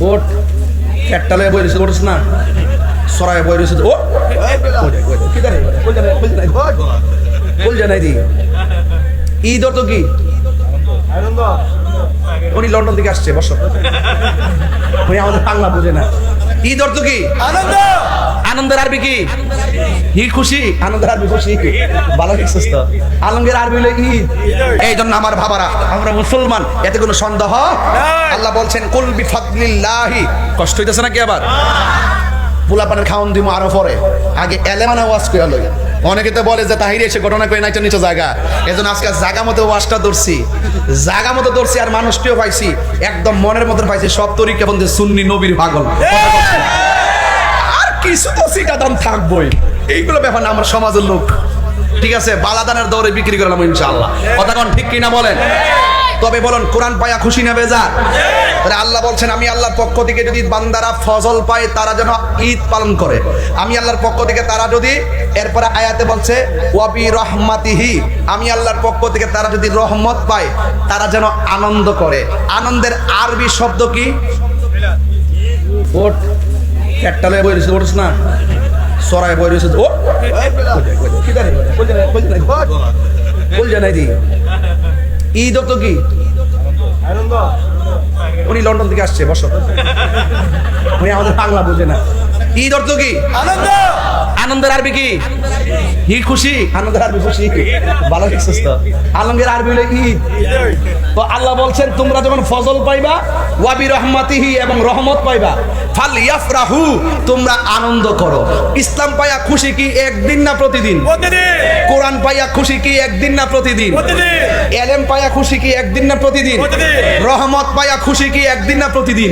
ওট ক্যাটটালে বই রয়েছে ওঠস না সরাই বই রয়েছে ও বল জানাই দি ঈদ তো কি উনি লন্ডন থেকে আসছে বসো উনি আমাদের বাংলা বোঝে না ঈদ অর্থ কি আনন্দ আনন্দের আরবি কি ঈদ খুশি আনন্দের আরবি খুশি ভালো লিখছিস তো আলমগীর আরবি হলো ঈদ এই জন্য আমার ভাবারা আমরা মুসলমান এতে কোনো সন্দেহ আল্লাহ বলছেন কুল বিফাদলিল্লাহি কষ্ট হইতেছে নাকি আবার পোলাপানের খাওন দিব আরো পরে আগে এলেমানা ওয়াজ করে লই অনেকে তো বলে যে তাহিরে এসে ঘটনা করে নাইটা নিচে জায়গা এজন্য আজকে জায়গা মতো ওয়াজটা ধরছি আর মানুষটিও পাইছি একদম মনের মতন পাইছি সব তরিকা বন্ধু সুন্নি নবীর পাগল আর কিছু তো সিটাদাম থাকবই এইগুলো ব্যাপার না আমার সমাজের লোক ঠিক আছে বালাদানের দৌড়ে বিক্রি করলাম ইনশাআল্লাহ কথা কোন ঠিক কিনা বলেন তবে বলুন কোরআন পায়া খুশি না বেজার তাহলে আল্লাহ বলছেন আমি আল্লাহর পক্ষ থেকে যদি বান্দারা ফজল পায় তারা যেন ঈদ পালন করে আমি আল্লাহর পক্ষ থেকে তারা যদি এরপরে আয়াতে বলছে ওয়াবি রহমাতিহি আমি আল্লাহর পক্ষ থেকে তারা যদি রহমত পায় তারা যেন আনন্দ করে আনন্দের আরবি শব্দ কি ওট ক্যাটটালে বই রয়েছে ওঠস না সরাই বই রয়েছে ও বল জানাই দি ঈদ তো কি আনন্দ উনি লন্ডন থেকে আসছে বসো উনি আমাদের বাংলা বোঝে না ঈদ অর্থ কি আনন্দ আনন্দের আরবি কি ঈদ খুশি আনন্দের আরবি খুশি ভালো লিখছিস তো আলমগীর আরবি হলো ঈদ তো আল্লাহ বলছেন তোমরা যখন ফজল পাইবা ওয়াবি রহমাতিহি এবং রহমত পাইবা ফাল ইয়াফরাহু তোমরা আনন্দ করো ইসলাম পাইয়া খুশি কি একদিন না প্রতিদিন কোরআন পাইয়া খুশি কি একদিন না প্রতিদিন এলেম পাইয়া খুশি কি একদিন না প্রতিদিন রহমত পাইয়া খুশি কি একদিন না প্রতিদিন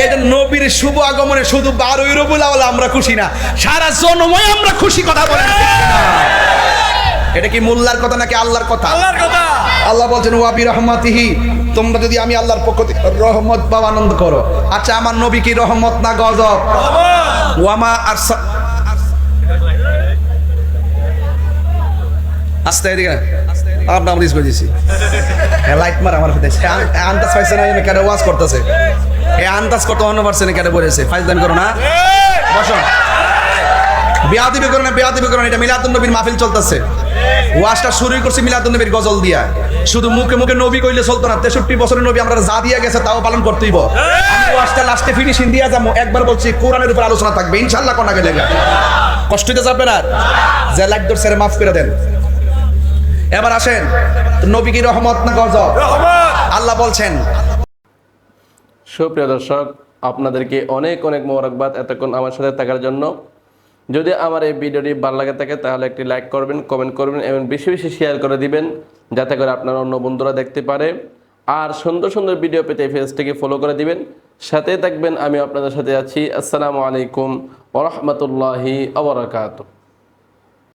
এটা নবীর শুভ আগমনে শুধু 12 রবিউল আউয়াল আমরা খুশি না সারা জন্মই আমরা খুশি কথা বলেন এটা কি মোল্লার কথা নাকি আল্লাহর কথা আল্লাহর কথা আল্লাহ বলছেন ওয়াবি রহমাতিহি তোমরা যদি আমি আল্লাহর পক্ষ থেকে রহমত পাও আনন্দ করো আচ্ছা আমার নবী কি রহমত না গজব ওয়ামা আরসা আস্তে এদিকে আপনার আমরিস কইছি লাইট মার আমার ফেতে আন্দাজ পাইছে না এনে কেন ওয়াজ করতেছে এই আন্দাজ কত অন্য পারছেন কেন বলেছে ফাইজদান করো না বসো বেয়াদবি করো না এটা মিলাদুন নবীর মাহফিল চলতেছে ওয়াজটা শুরুই করছি মিলাদুন নবীর গজল দিয়া শুধু মুখে মুখে নবী কইলে চলতো না 63 বছরের নবী আমরা যা দিয়া গেছে তাও পালন করতেইব আমি ওয়াজটা লাস্টে ফিনিশিং দিয়া যাবো একবার বলছি কোরআনের উপর আলোচনা থাকবে ইনশাআল্লাহ কোন আগে লেগা কষ্ট হইতে যাবে না যে লাইক দর স্যার মাফ করে দেন এবার আসেন নবী কি রহমত না গজব রহমত আল্লাহ বলছেন সুপ্রিয় দর্শক আপনাদেরকে অনেক অনেক মোবারকবাদ এতক্ষণ আমার সাথে থাকার জন্য যদি আমার এই ভিডিওটি ভালো লাগে থাকে তাহলে একটি লাইক করবেন কমেন্ট করবেন এবং বেশি বেশি শেয়ার করে দিবেন যাতে করে আপনার অন্য বন্ধুরা দেখতে পারে আর সুন্দর সুন্দর ভিডিও পেতে পেজটিকে ফলো করে দিবেন সাথে থাকবেন আমি আপনাদের সাথে আছি আসসালামু আলাইকুম ওয়া রাহমাতুল্লাহি ওয়া বারাকাতুহু